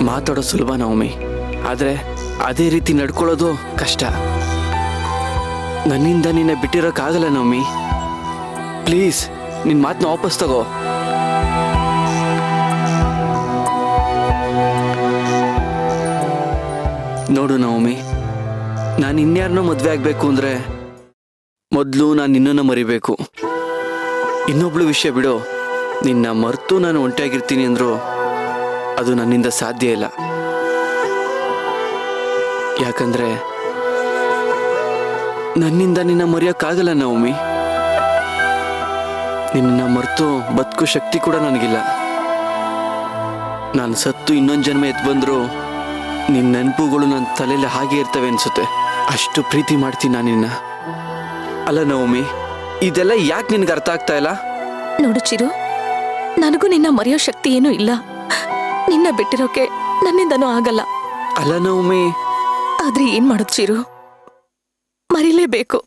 ಮಾತಾಡೋ ಸುಲಭ ನವಮಿ, ಆದರೆ ಅದೇ ರೀತಿ ನಡ್ಕೊಳ್ಳೋದು ಕಷ್ಟ. ನನ್ನಿಂದ ನಿನ್ನ ಬಿಟ್ಟಿರೋಕ್ಕಾಗಲ್ಲ ನವಮಿ. ಪ್ಲೀಸ್ ನಿನ್ನ ಮಾತನ್ನ ವಾಪಸ್ ತಗೋ. ನೋಡು ನವಮಿ, ನಾನು ಇನ್ಯಾರನ್ನೋ ಮದುವೆ ಆಗಬೇಕು ಅಂದರೆ ಮೊದಲು ನಾನು ನಿನ್ನನ್ನು ಮರಿಬೇಕು. ಇನ್ನೊಬ್ಳು ವಿಷಯ ಬಿಡು, ನಿನ್ನ ಮರೆತು ನಾನು ಒಂಟಿಯಾಗಿರ್ತೀನಿ ಅಂದರೂ ಅದು ನನ್ನಿಂದ ಸಾಧ್ಯ ಇಲ್ಲ. ಯಾಕಂದ್ರೆ ನನ್ನಿಂದ ನಿನ್ನ ಮರೆಯೋಕ್ಕಾಗಲ್ಲ ನವಮಿ. ನಿನ್ನ ಮರೆತು ಬದುಕೋ ಶಕ್ತಿ ಕೂಡ ನನಗಿಲ್ಲ. ನಾನು ಸತ್ತು ಇನ್ನೊಂದು ಜನ್ಮ ಎದ್ದು ಬಂದರೂ ನಿನ್ನ ನೆನಪುಗಳು ನನ್ನ ತಲೆಯಲ್ಲಿ ಹಾಗೆ ಇರ್ತವೆ ಅನ್ಸುತ್ತೆ. ಅಷ್ಟು ಪ್ರೀತಿ ಮಾಡ್ತೀನಿ ನಾನು ನಿನ್ನ. ಅಲ್ಲ ನವಮಿ, ಇದೆಲ್ಲ ಯಾಕೆ ನಿನಗೆ ಅರ್ಥ ಆಗ್ತಾ ಇಲ್ಲ? ನೋಡು ಚಿರು, ನನಗೂ ನಿನ್ನ ಮರೆಯೋ ಶಕ್ತಿ ಏನೂ ಇಲ್ಲ. ನಿನ್ನ ಬಿಟ್ಟಿರೋಕೆ ನನ್ನಿಂದನೂ ಆಗಲ್ಲ. ಅಲ್ಲ ನವಮಿ, ಆದ್ರೆ ಏನ್ ಮಾಡೋದು ಚಿರು, ಮರಿಲೇಬೇಕು,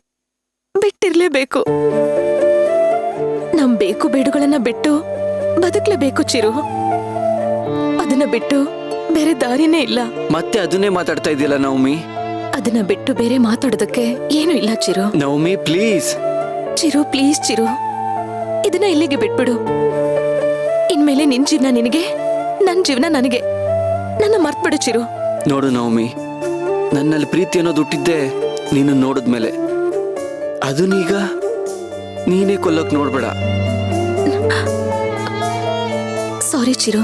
ಬಿಟ್ಟಿರ್ಲೇಬೇಕು. ನಮ್ ಬೇಕು ಬೇಡುಗಳನ್ನ ಬಿಟ್ಟು ಬದುಕ್ಲೇಬೇಕು ಚಿರು. ಅದನ್ನ ಬಿಟ್ಟು ಬೇರೆ ದಾರಿನೇ ಇಲ್ಲ. ಮತ್ತೆ ಅದನ್ನೇ ಮಾತಾಡ್ತಾ ಇದೆಯಲ್ಲ ನವಮಿ. ಅದನ್ನ ಬಿಟ್ಟು ಬೇರೆ ಮಾತಾಡೋದಕ್ಕೆ ಏನೂ ಇಲ್ಲ ಚಿರು. ನವಮಿ ಪ್ಲೀಸ್. ಚಿರು ಪ್ಲೀಸ್ ಚಿರು, ಇದನ್ನ ಇಲ್ಲಿಗೆ ಬಿಟ್ಬಿಡು. ಇನ್ಮೇಲೆ ನಿನ್ ಜೀವನ ನಿನಗೆ, ನನ್ ಜೀವನ ನನಗೆ. ನನ್ನ ಮರ್ತ್ಬಿಡು ಚಿರು. ನೋಡು ನವಮಿ, ನನ್ನಲ್ಲಿ ಪ್ರೀತಿ ಅನ್ನೋದು ಹುಟ್ಟಿದ್ದೆ ನೀನು ನೋಡಿದ್ಮೇಲೆ. ಅದನ್ನೀಗ ನೀನೇ ಕೊಲ್ಲೋಕ್ ನೋಡ್ಬೇಡ. ಸಾರಿ ಚಿರು,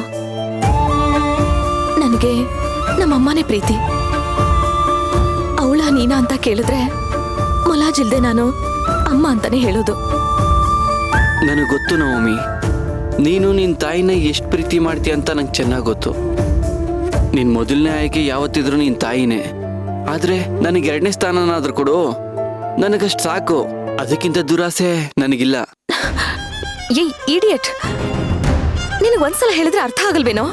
ನನಗೆ ನಮ್ಮಮ್ಮನೇ ಪ್ರೀತಿ. ಅವಳ ನೀನಾ ಅಂತ ಕೇಳಿದ್ರೆ ಮೊಲಾಜಿಲ್ದೆ ನಾನು ಅಮ್ಮ ಅಂತಾನೆ ಹೇಳೋದು. ನನಗೆ ಗೊತ್ತು ನವಮಿ, ನೀನು ನಿನ್ನ ತಾಯಿನ ಎಷ್ಟು ಪ್ರೀತಿ ಮಾಡ್ತೀಯ ಅಂತ ನಂಗೆ ಚೆನ್ನಾಗಿ ಗೊತ್ತು. ನಿನ್ನ ಮೊದಲನೇ ಆಯ್ಕೆ ಯಾವತ್ತಿದ್ರು ನಿನ್ನ ತಾಯಿನೇ. ಆದರೆ ನನಗೆ ಎರಡನೇ ಸ್ಥಾನನಾದ್ರೂ ಕೊಡು, ನನಗಷ್ಟು ಸಾಕು. ಅದಕ್ಕಿಂತ ದುರಾಸೆ ನನಗಿಲ್ಲ. ಏಯ್ ಇಡಿಯಟ್, ನಿನಗೆ ಒಂದ್ಸಲ ಹೇಳಿದ್ರೆ ಅರ್ಥ ಆಗಲ್ವೇನೋ?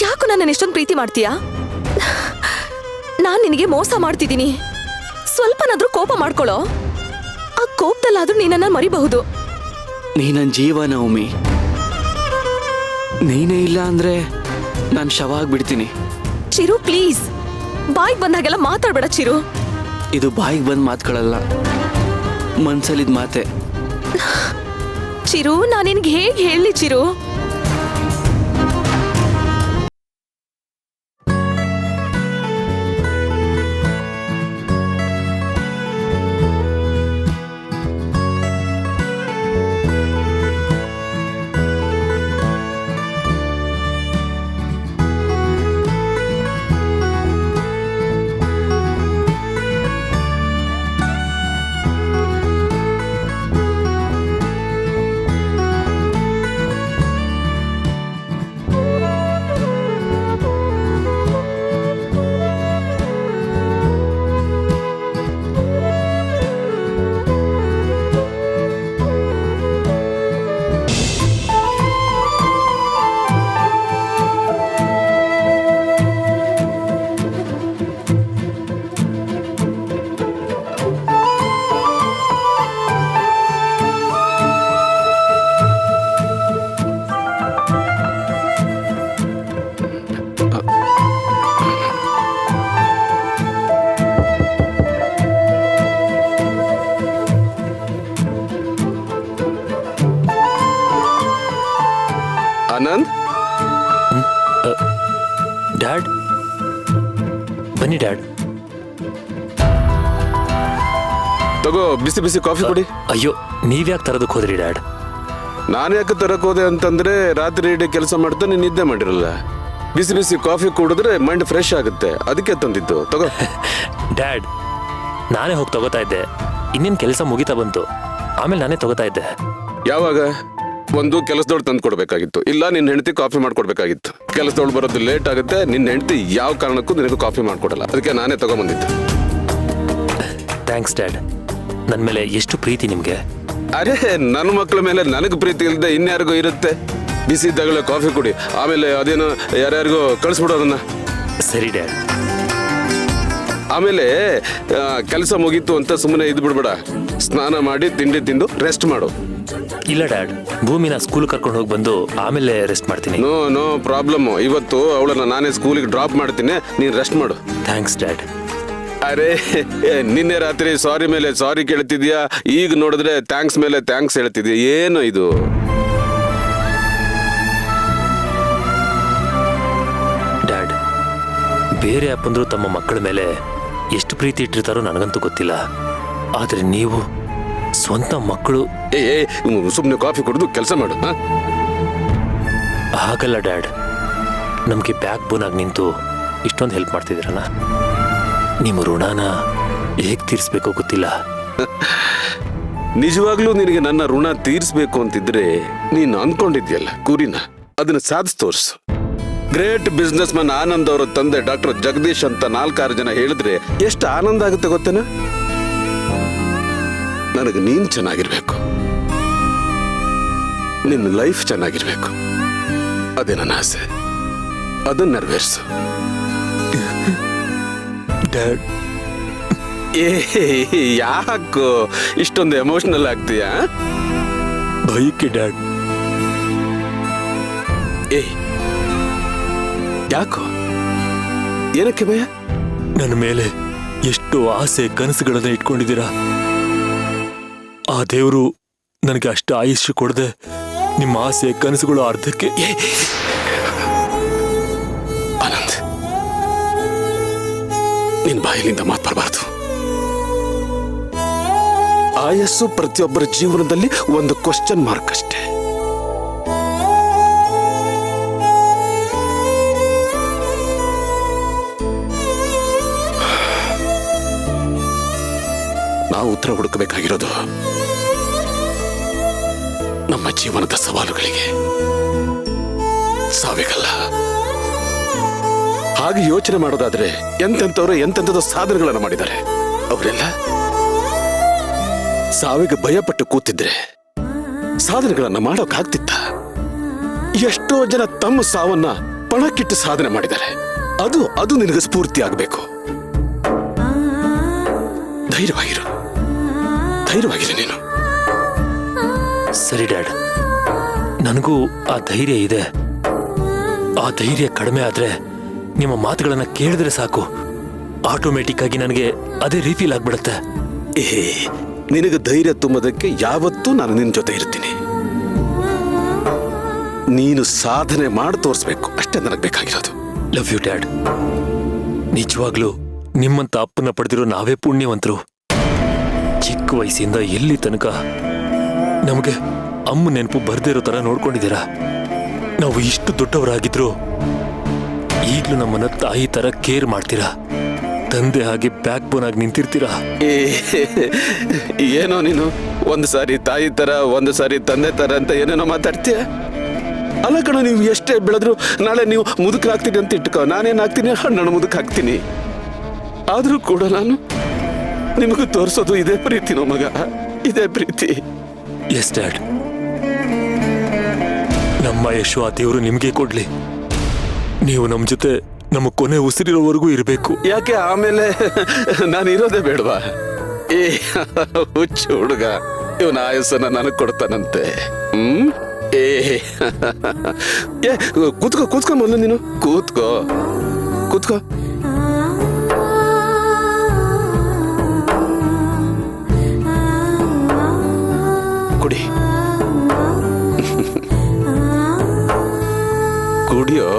ಯಾಕೋ ನನ್ನ ಎಷ್ಟೊಂದು ಪ್ರೀತಿ ಮಾಡ್ತೀಯಾ? ನಾನ್ ನಿನಗೆ ಮೋಸ ಮಾಡ್ತಿದ್ದೀನಿ. ಸ್ವಲ್ಪನಾದ್ರೂ ಕೋಪ ಮಾಡ್ಕೊಳ್ಳೋ. ಆ ಕೋಪದಲ್ಲಾದ್ರೂ ನೀನನ್ನ ಮರಿಬಹುದು. ನೀ ನನ್ನ ಜೀವ ನವಮಿ. ನೀನೇ ಇಲ್ಲ ಅಂದ್ರೆ ನಾನು ಶವ ಆಗ್ಬಿಡ್ತೀನಿ. ಚಿರು ಪ್ಲೀಸ್, ಬಾಯಿಗೆ ಬಂದಾಗೆಲ್ಲ ಮಾತಾಡ್ಬೇಡ ಚಿರು. ಇದು ಬಾಯಿಗೆ ಬಂದು ಮಾತುಗಳಲ್ಲ, ಮನ್ಸಲ್ಲಿದ್ ಮಾತೆ. ಚಿರು, ನಾನು ನಿನ್ಗೆ ಹೇಗೆ ಹೇಳಿ ಚಿರು? ಆನಂದ್, ಡ್ಯಾಡ್ ಬನ್ನಿ ಡ್ಯಾಡ್. ತಗೋ ಬಿಸಿ ಬಿಸಿ ಕಾಫಿ ಕುಡಿ. ಅಯ್ಯೋ, ನೀವ್ಯಾಕೆ ತರೋದಕ್ಕೆ ಹೋದ್ರಿ ಡ್ಯಾಡ್? ನಾನು ಯಾಕೆ ತರಕ್ ಹೋದೆ ಅಂತಂದ್ರೆ ರಾತ್ರಿ ಇಡೀ ಕೆಲಸ ಮಾಡ್ತಾ ನೀನು ನಿದ್ದೆ ಮಾಡಿರಲ್ಲ. ಬಿಸಿ ಬಿಸಿ ಕಾಫಿ ಕುಡಿದ್ರೆ ಮೈಂಡ್ ಫ್ರೆಶ್ ಆಗುತ್ತೆ, ಅದಕ್ಕೆ ತಂದಿದ್ದು. ತಗೋ. ಡ್ಯಾಡ್, ನಾನೇ ಹೋಗಿ ತಗೋತಾ ಇದ್ದೆ. ಇನ್ನೇನು ಕೆಲಸ ಮುಗಿತಾ ಬಂತು, ಆಮೇಲೆ ನಾನೇ ತಗೋತಾ ಇದ್ದೆ. ಯಾವಾಗ? ಒಂದು ಕೆಲಸದವ್ಳು ತಂದು ಕೊಡ್ಬೇಕಾಗಿತ್ತು, ಇಲ್ಲ ನಿನ್ನ ಹೆಂಡತಿ ಕಾಫಿ ಮಾಡ್ಕೊಡ್ಬೇಕಾಗಿತ್ತು. ಕೆಲಸದವ್ಳು ಬರೋದು ಲೇಟ್ ಆಗುತ್ತೆ, ನಿನ್ನ ಹೆಂಡತಿ ಯಾವ ಕಾರಣಕ್ಕೂ ನಿನಗೂ ಕಾಫಿ ಮಾಡ್ಕೊಡಲ್ಲ, ಅದಕ್ಕೆ ನಾನೇ ತಗೊಂಬಂದಿದ್ದೆ. ಥ್ಯಾಂಕ್ಸ್ ಡ್ಯಾಡ್, ನನ್ನ ಮೇಲೆ ಎಷ್ಟು ಪ್ರೀತಿ ನಿಮಗೆ. ಅರೆ, ನನ್ನ ಮಕ್ಕಳ ಮೇಲೆ ನನಗೆ ಪ್ರೀತಿ ಇಲ್ಲದೆ ಇನ್ಯಾರಿಗೂ ಇರುತ್ತೆ? ಬಿಸಿ ಇದ್ದಾಗಲೇ ಕಾಫಿ ಕುಡಿ, ಆಮೇಲೆ ಅದೇನೋ ಯಾರ್ಯಾರಿಗೂ ಕಳಿಸ್ಬಿಡು ಅದನ್ನ. ಸರಿ ಡ್ಯಾಡ್. ಆಮೇಲೆ ಕೆಲಸ ಮುಗೀತು ಅಂತ ಸುಮ್ಮನೆ ಇದ್ ಬಿಡ್ಬೇಡ. ಸ್ನಾನ ಮಾಡಿ ತಿಂಡಿ ತಿಂದು ರೆಸ್ಟ್ ಮಾಡು. ಇಲ್ಲ ಡ್ಯಾಡ್, ಭೂಮಿನ ಸ್ಕೂಲ್ ಕರ್ಕೊಂಡು ಹೋಗಿ ಬಂದು ಆಮೇಲೆ ರೆಸ್ಟ್ ಮಾಡ್ತೀನಿ. No problem. ಇವತ್ತು ಅವಳನ್ನ ನಾನೇ ಸ್ಕೂಲಿಗೆ ಡ್ರಾಪ್ ಮಾಡ್ತೀನಿ, ನೀನ್ ರೆಸ್ಟ್ ಮಾಡು. Thanks dad. ಅರೆ ನಿನ್ನೆ ರಾತ್ರಿ ಸಾರಿ ಮೇಲೆ ಸಾರಿ ಕೇಳ್ತಿದ್ಯಾ, ಈಗ ನೋಡಿದ್ರೆ ಥ್ಯಾಂಕ್ಸ್ ಮೇಲೆ ಥ್ಯಾಂಕ್ಸ್ ಹೇಳ್ತಿದ್ಯಾ, ಏನು ಇದು? ಡ್ಯಾಡ್, ಬೇರೆ ಅಪ್ಪಂದ್ರು ತಮ್ಮ ಮಕ್ಕಳ ಮೇಲೆ ಎಷ್ಟು ಪ್ರೀತಿ ಇಟ್ಟಿರ್ತಾರೋ ನನಗಂತೂ ಗೊತ್ತಿಲ್ಲ. ಆದ್ರೆ ನೀವು ಸ್ವಂತ ಮಕ್ಕಳು. ಸುಮ್ಮನೆ ಕಾಫಿ ಕುಡಿದು ಕೆಲಸ ಮಾಡು. ಹಾಗಲ್ಲ ಡ್ಯಾಡ್, ನಮಗೆ ಬ್ಯಾಕ್ ಬೋನ್ ಆಗಿ ನಿಂತು ಇಷ್ಟೊಂದು ಹೆಲ್ಪ್ ಮಾಡ್ತಿದ್ದೀರಣ್ಣ. ನಿಮ್ಮ ಋಣನ ಹೇಗೆ ತೀರಿಸ್ಬೇಕೋ ಗೊತ್ತಿಲ್ಲ. ನಿಜವಾಗ್ಲೂ ನಿನಗೆ ನನ್ನ ಋಣ ತೀರಿಸ್ಬೇಕು ಅಂತಿದ್ರೆ ನೀನು ಅನ್ಕೊಂಡಿದ್ಯಲ್ಲ ಗುರಿನ, ಅದನ್ನ ಸಾಧಿಸಿ ತೋರ್ಸು. ಗ್ರೇಟ್ ಬಿಸ್ನೆಸ್ ಮನ್ ಆನಂದ್ ಅವರ ತಂದೆ ಡಾಕ್ಟರ್ ಜಗದೀಶ್ ಅಂತ 4-6 ಜನ ಹೇಳಿದ್ರೆ ಎಷ್ಟು ಆನಂದ ಆಗುತ್ತೆ ಗೊತ್ತೇನ? ನನಗೆ ನೀನ್ ಚೆನ್ನಾಗಿರ್ಬೇಕು, ನಿನ್ನ ಲೈಫ್ ಚೆನ್ನಾಗಿರ್ಬೇಕು, ಅದೇ ನನ್ನ ಆಸೆ. ಅದನ್ನ ನೆರವೇರಿಸು. ಡ್ಯಾಡ್, ಯಾಕೋ ಇಷ್ಟೊಂದು ಎಮೋಷನಲ್ ಆಗ್ತೀಯಾ? ಭಯಕ್ಕೆ ಡ್ಯಾಡ್. ಯಾಕೋ, ಏನಕ್ಕೆ ಭಯ? ನನ್ನ ಮೇಲೆ ಎಷ್ಟು ಆಸೆ ಕನಸುಗಳನ್ನ ಇಟ್ಕೊಂಡಿದ್ದೀರಾ. ಆ ದೇವರು ನನಗೆ ಅಷ್ಟು ಆಯುಷ್ಯ ಕೊಡದೆ ನಿಮ್ಮ ಆಸೆ ಕನಸುಗಳು ಅರ್ಧಕ್ಕೆ. ಆನಂದ್, ನಿನ್ ಬಾಯಿಲಿಂದ ಮಾತಾಡಬಾರ್ದು. ಆಯಸ್ಸು ಪ್ರತಿಯೊಬ್ಬರ ಜೀವನದಲ್ಲಿ ಒಂದು ಕ್ವಶನ್ ಮಾರ್ಕ್ ಅಷ್ಟೇ. ನಾವು ಉತ್ತರ ಹುಡುಕಬೇಕಾಗಿರೋದು ನಮ್ಮ ಜೀವನದ ಸವಾಲುಗಳಿಗೆ, ಸಾವಿಗಲ್ಲ. ಹಾಗೆ ಯೋಚನೆ ಮಾಡೋದಾದ್ರೆ ಎಂತೆಂಥವ್ರು ಎಂತೆಂಥದ್ದು ಸಾಧನೆಗಳನ್ನು ಮಾಡಿದ್ದಾರೆ. ಅವರೆಲ್ಲ ಸಾವಿಗೆ ಭಯಪಟ್ಟು ಕೂತಿದ್ರೆ ಸಾಧನೆಗಳನ್ನ ಮಾಡೋಕ್ಕಾಗ್ತಿತ್ತ? ಎಷ್ಟೋ ಜನ ತಮ್ಮ ಸಾವನ್ನ ಪಣಕ್ಕಿಟ್ಟು ಸಾಧನೆ ಮಾಡಿದ್ದಾರೆ. ಅದು ನಿನಗೆ ಸ್ಫೂರ್ತಿ ಆಗಬೇಕು. ಧೈರ್ಯವಾಗಿರು ನೀನು. ಸರಿ ಡ್ಯಾಡ್, ನನಗೂ ಆ ಧೈರ್ಯ ಇದೆ. ಆ ಧೈರ್ಯ ಕಡಿಮೆ ಆದ್ರೆ ನಿಮ್ಮ ಮಾತುಗಳನ್ನ ಕೇಳಿದ್ರೆ ಸಾಕು, ಆಟೋಮೆಟಿಕ್ ಆಗಿ ನನಗೆ ಅದೇ ರೀಫೀಲ್ ಆಗ್ಬಿಡುತ್ತೆ. ನಿನಗೆ ಧೈರ್ಯ ತುಂಬದಕ್ಕೆ ಯಾವತ್ತೂ ನಾನು ನಿನ್ನ ಜೊತೆ ಇರ್ತೀನಿ. ನೀನು ಸಾಧನೆ ಮಾಡಿ ತೋರಿಸ್ಬೇಕು ಅಷ್ಟೇ ನನಗೆ ಬೇಕಾಗಿರೋದು. Love you dad. ನಿಜವಾಗ್ಲೂ ನಿಮ್ಮಂತ ಅಪ್ಪನ ಪಡೆದಿರೋ ನಾವೇ ಪುಣ್ಯವಂತರು. ಚಿಕ್ಕ ವಯಸ್ಸಿಂದ ಎಲ್ಲಿ ತನಕ ನಮಗೆ ಅಮ್ಮ ನೆನಪು ಬರ್ದೇ ಇರೋ ತರ ನೋಡ್ಕೊಂಡಿದ್ದೀರಾ. ನಾವು ಇಷ್ಟು ದೊಡ್ಡವರಾಗಿದ್ರು ಈಗ್ಲೂ ನಮ್ಮನ್ನ ತಾಯಿ ತರ ಕೇರ್ ಮಾಡ್ತೀರಾ. ತಂದೆ ಹಾಗೆ ಬ್ಯಾಕ್ ಬೋನ್ ಆಗಿ ನಿಂತಿರ್ತೀರಾ. ಏನೋ ನೀನು ಒಂದು ಸಾರಿ ತಾಯಿ ತರ, ಒಂದು ಸಾರಿ ತಂದೆ ತರ ಅಂತ ಏನೇನೋ ಮಾತಾಡ್ತೀಯ. ಅಲ್ಲ ಕಣ, ನೀವು ಎಷ್ಟೇ ಬೆಳೆದ್ರು ನಾಳೆ ನೀವು ಮುದುಕಾಗ್ತೀನಿ ಅಂತ ಇಟ್ಕೋ. ನಾನೇನಾಗ್ತೀನಿ, ಹಣ್ಣು ಮುದುಕಾಗ್ತೀನಿ. ಆದ್ರೂ ಕೂಡ ನಾನು ನಿಮಗೂ ತೋರಿಸೋದು ಇದೇ ಪ್ರೀತಿನೋ ಮಗ, ಇದೇ ಪ್ರೀತಿ. ಎಸ್ ಡ್ಯಾಡ್, ನಮ್ಮ ಯಶು ಆ ದೇವರು ನಿಮ್ಗೆ ಕೊಡ್ಲಿ. ನೀವು ನಮ್ ಜೊತೆ ನಮ್ಮ ಕೊನೆ ಉಸಿರಿರೋವರೆಗೂ ಇರಬೇಕು. ಯಾಕೆ ಆಮೇಲೆ ನಾನು ಇರೋದೇ ಬೇಡವಾ? ಹುಚ್ಚು ಹುಡುಗ, ಇವನ ಆಯಸ್ಸನ್ನ ನನಗೆ ಕೊಡ್ತಾನಂತೆ. ಕೂತ್ಕೋ ಮೊದಲು ನೀನು ಕೂತ್ಕೋ. ಕುಡಿ, ಕುಡಿಯೋ.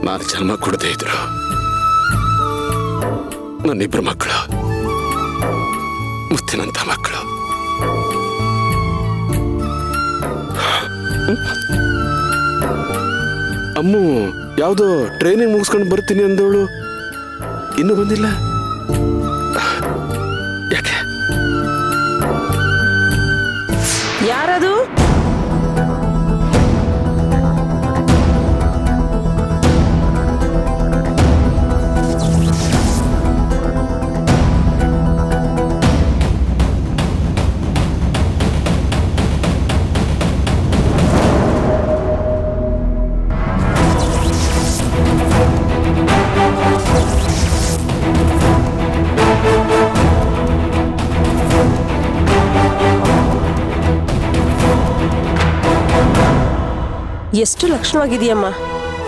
ನಾನು ಜನ್ಮ ಕೊಡದೇ ಇದ್ರು ನನ್ನಿಬ್ರು ಮಕ್ಕಳು, ಮುತ್ತಿನಂತ ಮಕ್ಕಳು. ಅಮ್ಮು ಯಾವುದೋ ಟ್ರೈನಿಂಗ್ ಮುಗಿಸ್ಕೊಂಡು ಬರ್ತೀನಿ ಅಂದವಳು ಇನ್ನೂ ಬಂದಿಲ್ಲ. ಯಾಕೆ? ಯಾರದು? ಎಷ್ಟು ಲಕ್ಷಣವಾಗಿದೆಯಮ್ಮ.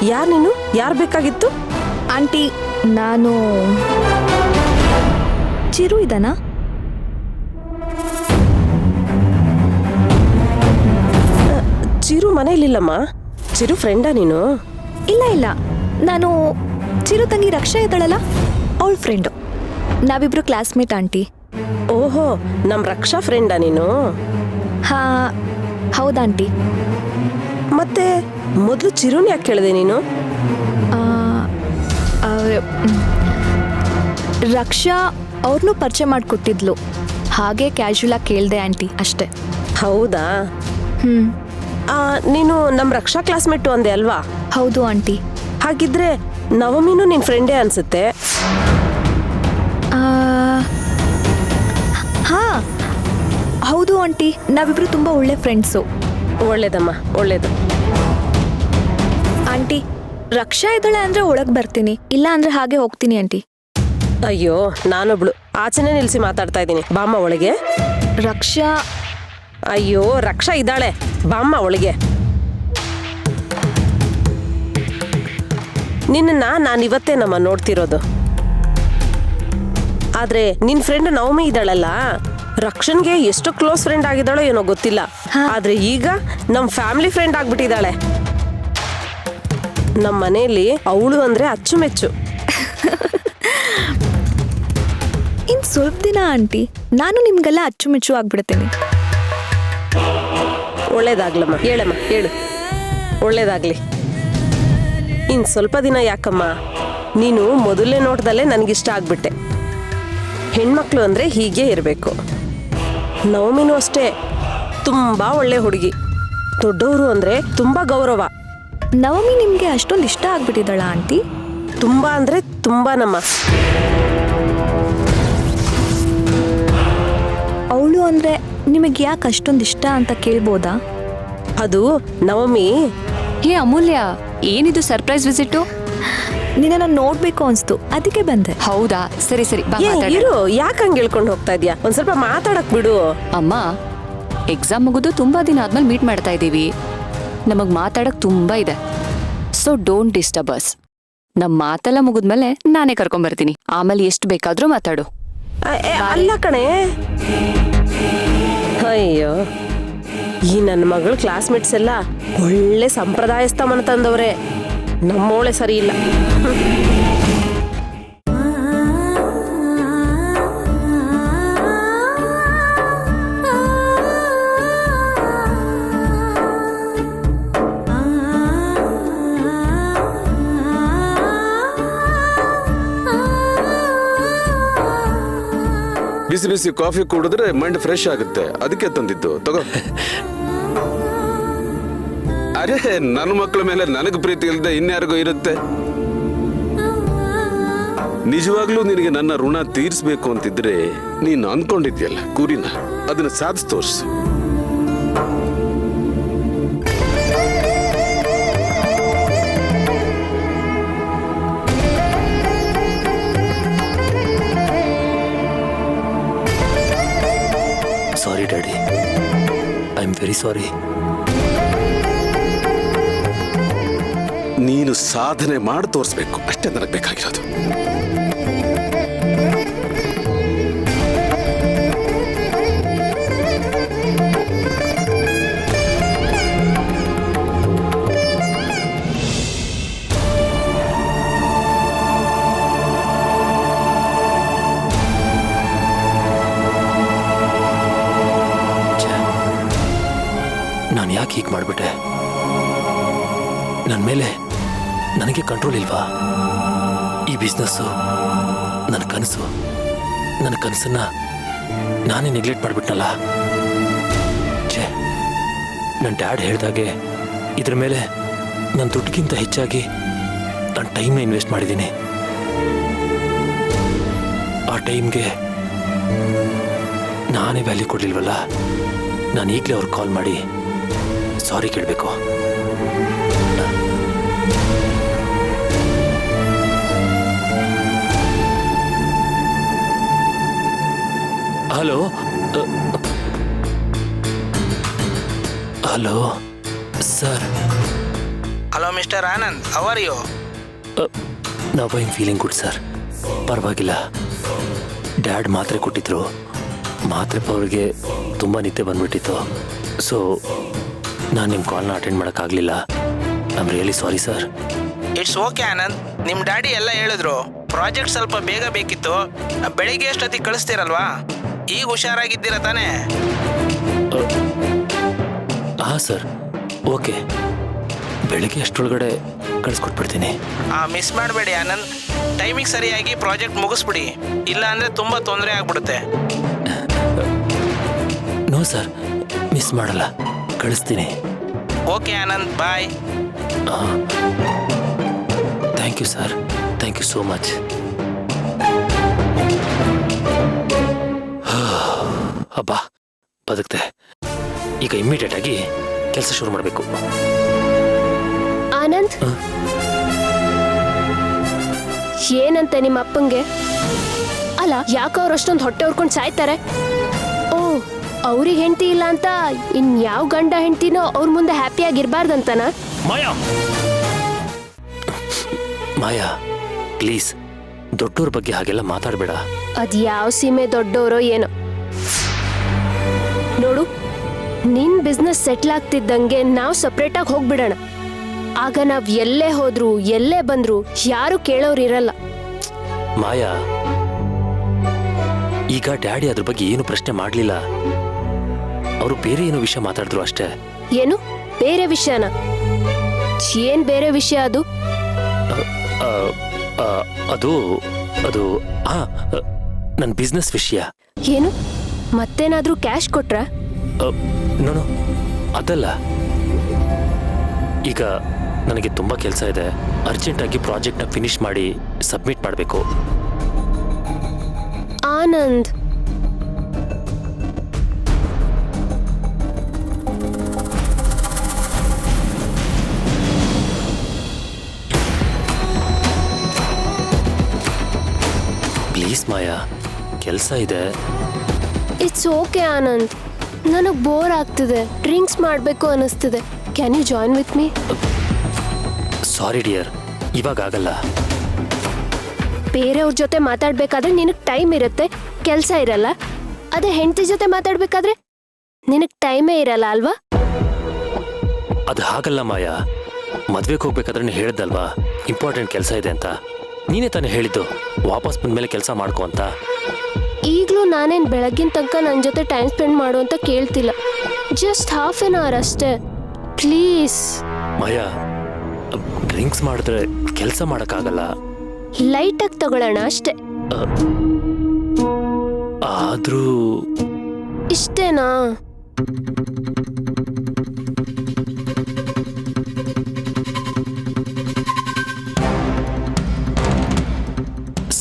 ಯಾರು ನೀನು? ಯಾರು ಬೇಕಾಗಿತ್ತು? ಆಂಟಿ ನಾನು ಚಿರು ಇದನಾ? ಚಿರು ಮನೇಲಿಲ್ಲಮ್ಮ. ಚಿರು ಫ್ರೆಂಡಾ ನೀನು? ಇಲ್ಲ ಇಲ್ಲ, ನಾನು ಚಿರು ತಂಗಿ ರಕ್ಷಾ ಇದ್ದಾಳಲ್ಲ, ಅವಳ ಫ್ರೆಂಡು. ನಾವಿಬ್ರು ಕ್ಲಾಸ್ಮೇಟ್ ಆಂಟಿ. ಓಹೋ, ನಮ್ ರಕ್ಷಾ ಫ್ರೆಂಡಾ ನೀನು? ಹಾ ಹೌದಾಂಟಿ. ಮತ್ತೆ ಮೊದಲು ಚಿರುನ್ ಯಾಕೆ ಕೇಳಿದೆ ನೀನು? ಆ, ಅವ್ರ- ರಕ್ಷಾ ಅವ್ರನ್ನೂ ಪರಿಚಯ ಮಾಡಿಕೊಟ್ಟಿದ್ಲು, ಹಾಗೆ ಕ್ಯಾಶುಯಲ್ ಆಗಿ ಕೇಳಿದೆ ಆಂಟಿ, ಅಷ್ಟೇ. ಹೌದಾ? ಹ್ಮ್ ನೀನು ನಮ್ ರಕ್ಷಾ ಕ್ಲಾಸ್ಮೇಟು ಅಂದೆ ಅಲ್ವಾ? ಹೌದು ಆಂಟಿ. ಹಾಗಿದ್ರೆ ನವಮಿನೂ ನಿನ್ ಫ್ರೆಂಡೇ ಅನ್ಸುತ್ತೆ. ಆ, ಹಾ ಹೌದು ಆಂಟಿ, ನಾವಿಬ್ರು ತುಂಬಾ ಒಳ್ಳೆ ಫ್ರೆಂಡ್ಸು. ಒಳ್ಳೇದಮ್ಮ, ಒಳ್ಳೇದು. ಆಂಟಿ, ರಕ್ಷಾ ಇದ್ದಾಳೆ ಅಂದ್ರೆ ಒಳಗ್ ಬರ್ತೀನಿ, ಇಲ್ಲ ಅಂದ್ರೆ ಹಾಗೆ ಹೋಗ್ತೀನಿ ಆಂಟಿ. ಅಯ್ಯೋ, ನಾನೊಬ್ಳು ಆಚೆನೆ ನಿಲ್ಸಿ ಮಾತಾಡ್ತಾ ಇದ್ದೀನಿ. ಬಾಮ್ಮ ಒಳಗೆ. ರಕ್ಷಾ ಅಯ್ಯೋ, ರಕ್ಷಾ ಇದ್ದಾಳೆ, ಬಾಮ್ಮ ಒಳಗೆ. ನಿನ್ನ ನಾನು ಇವತ್ತೇ ನಮ್ಮ ನೋಡ್ತಿರೋದು. ಆದ್ರೆ ನಿನ್ ಫ್ರೆಂಡ್ ನವಮಿ ಇದ್ದಾಳಲ್ಲ, ರಕ್ಷನ್ಗೆ ಎಷ್ಟು ಕ್ಲೋಸ್ ಫ್ರೆಂಡ್ ಆಗಿದ್ದಾಳೋ ಏನೋ ಗೊತ್ತಿಲ್ಲ. ಆದ್ರೆ ಈಗ ನಮ್ ಫ್ಯಾಮಿಲಿ ಫ್ರೆಂಡ್ ಆಗ್ಬಿಟ್ಟಿದ್ದಾಳೆ. ನಮ್ಮ ಮನೆಯಲ್ಲಿ ಅವಳು ಅಂದ್ರೆ ಅಚ್ಚುಮೆಚ್ಚು. ಇನ್ ಸ್ವಲ್ಪ ದಿನ ಆಂಟಿ, ನಾನು ನಿಮ್ಗೆಲ್ಲ ಅಚ್ಚುಮೆಚ್ಚು ಆಗ್ಬಿಡ್ತೀನಿ. ಒಳ್ಳೇದಾಗ್ಲಮ್ಮ, ಹೇಳಮ್ಮ, ಹೇಳು. ಒಳ್ಳೇದಾಗ್ಲಿ. ಇನ್ ಸ್ವಲ್ಪ ದಿನ ಯಾಕಮ್ಮ, ನೀನು ಮೊದಲನೇ ನೋಟದಲ್ಲೇ ನನಗಿಷ್ಟ ಆಗ್ಬಿಟ್ಟೆ. ಹೆಣ್ಮಕ್ಳು ಅಂದ್ರೆ ಹೀಗೆ ಇರಬೇಕು. ನವಮಿನೂ ಅಷ್ಟೇ, ತುಂಬಾ ಒಳ್ಳೆ ಹುಡುಗಿ. ದೊಡ್ಡವರು ಅಂದ್ರೆ ತುಂಬಾ ಗೌರವ. ನವಮಿ ನಿಮ್ಗೆ ಅಷ್ಟೊಂದು ಇಷ್ಟ ಆಗ್ಬಿಟ್ಟಿದ್ದಾಳ ಆಂಟಿ? ತುಂಬಾ ಅಂದ್ರೆ ತುಂಬಾನಮ್ಮ. ಅವಳು ಅಂದ್ರೆ ನಿಮಗೆ ಯಾಕೆ ಅಷ್ಟೊಂದು ಇಷ್ಟ ಅಂತ ಕೇಳ್ಬೋದಾ? ಅದು ನವಮಿ. ಹೇ ಅಮೂಲ್ಯ, ಏನಿದು ಸರ್ಪ್ರೈಸ್ ವಿಸಿಟು? ನಿನ್ನ ನೋಡ್ಬೇಕು ಅನ್ಸ್ತು, ಅದಕ್ಕೆ ಬಂದೆ. ಹೌದಾ, ಸರಿ ಸರಿ ಬಾ ಏ, ಮಾತಾಡೋಣ. ಇರು, ಯಾಕೆ ಹಂಗೆ ಹೇಳ್ಕೊಂಡು ಹೋಗ್ತಾ ಇದೀಯಾ? ಒಂದ್ ಸ್ವಲ್ಪ ಮಾತಾಡಕ್ ಬಿಡು. ಅಮ್ಮ, ಎಕ್ಸಾಮ್ ಮುಗಿದು ತುಂಬಾ ದಿನ ಆದ್ಮೇಲೆ ಮೀಟ್ ಮಾಡ್ತಾ ಇದ್ದೀವಿ. ನಮಗ್ ಮಾತಾಡಕ್ ತುಂಬಾ ಇದೆ, ಸೊ ಡೋಂಟ್ ಡಿಸ್ಟರ್ಬ್ ಅಸ್. ನಮ್ ಮಾತೆಲ್ಲ ಮುಗಿದ್ಮೇಲೆ ನಾನೇ ಕರ್ಕೊಂಬರ್ತೀನಿ, ಆಮೇಲೆ ಎಷ್ಟು ಬೇಕಾದ್ರೂ ಮಾತಾಡು. ಅಲ್ಲ ಕಣೆ. ಅಯ್ಯೋ, ಈ ನನ್ನ ಮಗಳ ಕ್ಲಾಸ್ಮೇಟ್ಸ್ ಎಲ್ಲ ಒಳ್ಳೆ ಸಂಪ್ರದಾಯಸ್ಥ ಮನ ತಂದವ್ರೆ. ನಮ್ಮೋಳೆ ಸರಿ ಇಲ್ಲ. ಬಿಸಿ ಬಿಸಿ ಕಾಫಿ ಕುಡಿದ್ರೆ ಮೈಂಡ್ ಫ್ರೆಶ್ ಆಗುತ್ತೆ, ಅದಕ್ಕೆ ತಂದಿದ್ದು. ತಗೋ. ಅರೆ, ನನ್ನ ಮಕ್ಕಳ ಮೇಲೆ ನನಗೆ ಪ್ರೀತಿ ಇಲ್ಲದೆ ಇನ್ಯಾರಿಗೂ ಇರುತ್ತೆ? ನಿಜವಾಗ್ಲೂ ನಿನಗೆ ನನ್ನ ಋಣ ತೀರಿಸ್ಬೇಕು ಅಂತಿದ್ರೆ ನೀನು ಅನ್ಕೊಂಡಿದ್ಯಲ್ಲ ಗುರಿನ, ಅದನ್ನ ಸಾಧಿಸಿ ತೋರ್ಸು. ಸಾರಿ daddy, I am very sorry. ನೀನು ಸಾಧನೆ ಮಾಡಿ ತೋರಿಸ್ಬೇಕು, ಅಷ್ಟೇ ನನಗೆ ಬೇಕಾಗಿರೋದು. ನಾನು ಯಾಕೆ ಹೀಗೆ ಮಾಡಿಬಿಟ್ಟೆ? ನನ್ನ ಮೇಲೆ ನನಗೆ ಕಂಟ್ರೋಲ್ ಇಲ್ವಾ? ಈ ಬಿಸ್ನೆಸ್ಸು ನನ್ನ ಕನಸು, ನನ್ನ ಕನಸನ್ನ ನಾನೇ ನೆಗ್ಲೆಕ್ಟ್ ಮಾಡಿಬಿಟ್ನಲ್ಲ. ಛೇ, ನನ್ನ ಡ್ಯಾಡ್ ಹೇಳ್ದಾಗೆ ಇದ್ರ ಮೇಲೆ ನನ್ನ ದುಡ್ಡಿಗಿಂತ ಹೆಚ್ಚಾಗಿ ನನ್ನ ಟೈಮ್ನ ಇನ್ವೆಸ್ಟ್ ಮಾಡಿದ್ದೀನಿ. ಆ ಟೈಮ್ಗೆ ನಾನೇ ವ್ಯಾಲ್ಯೂ ಕೊಡಲಿಲ್ವಲ್ಲ. ನಾನು ಈಗಲೇ ಅವ್ರಿಗೆ ಕಾಲ್ ಮಾಡಿ ಸಾರಿ ಕೇಳಬೇಕು. Hello hello sir, hello mister Anand, how are you? ನಾವು ಐಮ್ ಫೀಲಿಂಗ್ ಗುಡ್ ಸರ್. ಪರವಾಗಿಲ್ಲ. ಡ್ಯಾಡ್ ಮಾತ್ರೆ ಕೊಟ್ಟಿದ್ರು. ಮಾತ್ರೆ ಅವ್ರಿಗೆ ತುಂಬ ನಿದ್ದೆ ಬಂದ್ಬಿಟ್ಟಿತ್ತು. ಸೊ ನಾನು ನಿಮ್ಮ ಕಾಲ್ನ ಅಟೆಂಡ್ ಮಾಡೋಕ್ಕಾಗಲಿಲ್ಲ. I am really sorry sir. It's okay Anand. ನಿಮ್ಮ ಡ್ಯಾಡಿ ಎಲ್ಲ ಹೇಳಿದ್ರು ಪ್ರಾಜೆಕ್ಟ್ ಸ್ವಲ್ಪ ಬೇಗ ಬೇಕಿತ್ತು, ಬೆಳಿಗ್ಗೆ ಎಷ್ಟೊತ್ತಿಗೆ ಕಳಿಸ್ತೀರಲ್ವಾ? ಈಗ ಹುಷಾರಾಗಿದ್ದೀರಾ ತಾನೇ? ಹಾಂ ಸರ್, ಓಕೆ. ಬೆಳಿಗ್ಗೆ ಅಷ್ಟರೊಳಗಡೆ ಕಳಿಸ್ಕೊಟ್ಬಿಡ್ತೀನಿ. ಮಿಸ್ ಮಾಡಬೇಡಿ ಆನಂದ್. ಟೈಮಿಗೆ ಸರಿಯಾಗಿ ಪ್ರಾಜೆಕ್ಟ್ ಮುಗಿಸ್ಬಿಡಿ, ಇಲ್ಲ ಅಂದರೆ ತುಂಬ ತೊಂದರೆ ಆಗ್ಬಿಡುತ್ತೆ. ನೋ ಸರ್, ಮಿಸ್ ಮಾಡಲ್ಲ, ಕಳಿಸ್ತೀನಿ. Okay Anand, bye. ಹಾಂ, thank you sir, thank you so much. ಅಬ್ಬಾ, ಬದುಕ್ತೆ. ಈಗ ಇಮ್ಮಿಡಿಯೇಟ್ ಆಗಿ ಕೆಲಸ ಶುರು ಮಾಡಬೇಕು. ಆನಂದ್, ಏನಂತೆ ನಿಮ್ಮ ಅಪ್ಪಂಗೆ? ಅಲ್ಲ, ಯಾಕೆ ಅವ್ರು ಅಷ್ಟೊಂದು ಹೊಟ್ಟೆ ಹೊರ್ಕೊಂಡು ಸಾಯ್ತಾರೆ? ಓ, ಅವ್ರಿಗೆ ಹೆಂಡತಿ ಇಲ್ಲ ಅಂತ ಇನ್ಯಾವ ಗಂಡ ಹೆಂಡತಿನೋ ಅವ್ರ ಮುಂದೆ ಹ್ಯಾಪಿಯಾಗಿರ್ಬಾರ್ದಂತನ? ಮಾಯಾ, ಮಾಯಾ, ಪ್ಲೀಸ್ ದೊಡ್ಡವ್ರ ಬಗ್ಗೆ ಹಾಗೆಲ್ಲ ಮಾತಾಡಬೇಡ. ಅದ್ ಯಾವ ಸೀಮೆ ದೊಡ್ಡವರೋ ಏನೋ. ನೋಡು, ನಿನ್ ಬಿಸ್ನೆಸ್ ಸೆಟ್ಲ್ ಆಗ್ತಿದ್ದಂಗೆ ನಾವು ಸಪ್ರೇಟಾಗಿ ಹೋಗ್ಬಿಡೋಣ. ಆಗ ನಾವ್ ಎಲ್ಲೇ ಹೋದ್ರು ಎಲ್ಲೇ ಬಂದ್ರು ಯಾರು ಕೇಳೋರು ಇರಲ್ಲ. ಮಾಯಾ, ಈಗ ಡ್ಯಾಡಿ ಅದ್ರ ಬಗ್ಗೆ ಏನು ಪ್ರಶ್ನೆ ಮಾಡಲಿಲ್ಲ. ಅವರು ಬೇರೆ ಏನೋ ವಿಷಯ ಮಾತಾಡಿದ್ರು ಅಷ್ಟೇ. ಏನು ಬೇರೆ ವಿಷಯನ? ಏನ್ ಬೇರೆ ವಿಷಯ ಅದು? ಆ, ಆ, ಅದು ಅದು ಹಾ, ನನ್ನ ಬಿಸ್ನೆಸ್ ವಿಷಯ. ಏನು ಮತ್ತೇನಾದ್ರೂ ಕ್ಯಾಶ್ ಕೊಟ್ರ? ನೋನು, ಅದಲ್ಲ. ಈಗ ನನಗೆ ತುಂಬ ಕೆಲಸ ಇದೆ. ಅರ್ಜೆಂಟಾಗಿ ಪ್ರಾಜೆಕ್ಟ್ನ ಫಿನಿಶ್ ಮಾಡಿ ಸಬ್ಮಿಟ್ ಮಾಡಬೇಕು. ಆನಂದ್, ಪ್ಲೀಸ್ ಮಾಯಾ, ಕೆಲಸ ಇದೆ. It's okay Anand. ನನಗೆ ಬೋರ್ ಆಗ್ತಿದೆ, ಡ್ರಿಂಕ್ಸ್ ಮಾಡಬೇಕು ಅನಿಸ್ತಿದೆ. Can you join with me? Sorry dear, ಇವಾಗ ಆಗಲ್ಲ. ಬೇರೆಯವ್ರ ಜೊತೆ ಮಾತಾಡ್ಬೇಕಾದ್ರೆ ನಿನಗೆ ಟೈಮ್ ಇರುತ್ತೆ, ಕೆಲಸ ಇರಲ್ಲ. ಅದೇ ಹೆಂಡತಿ ಜೊತೆ ಮಾತಾಡ್ಬೇಕಾದ್ರೆ ನಿನಗೆ ಟೈಮೇ ಇರಲ್ಲ ಅಲ್ವಾ? ಅದು ಹಾಗಲ್ಲ ಮಾಯಾ. ಮದ್ವೆಗೆ ಹೋಗ್ಬೇಕಾದ್ರೆ ಹೇಳ್ದಲ್ವಾ ಇಂಪಾರ್ಟೆಂಟ್ ಕೆಲಸ ಇದೆ ಅಂತ. ನೀನೇ ತಾನೇ ಹೇಳಿದ್ದು ವಾಪಸ್ ಬಂದ್ಮೇಲೆ ಕೆಲಸ ಮಾಡ್ಕೊ ಅಂತ. ಈಗಲೂ ನಾನೇನು ಬೆಳಗ್ಗಿನ ತನಕ ನನ್ನ ಜೊತೆ ಟೈಮ್ ಸ್ಪೆಂಡ್ ಮಾಡು ಅಂತ ಕೇಳ್ತಿಲ್ಲ. ಜಸ್ಟ್ ಹಾಫ್ ಆನ್ ಅವರ್ ಅಷ್ಟೇ, ಪ್ಲೀಸ್. ಮಾಯಾ, ಡ್ರಿಂಕ್ಸ್ ಮಾಡಿದ್ರೆ ಕೆಲಸ ಮಾಡೋಕ್ಕಾಗಲ್ಲ. ಲೈಟಾಗಿ ತಗೊಳ್ಳೋಣ ಅಷ್ಟೇ. ಆದ್ರೂ ಇಷ್ಟೇನಾ?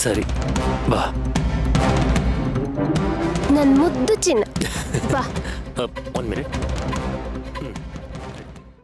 ಸರಿ, ಬಾ. ನನ್ನ ಮುದ್ದು ಚಿನ್ನ, ಬಾ. 1 ಮಿನಿಟ್.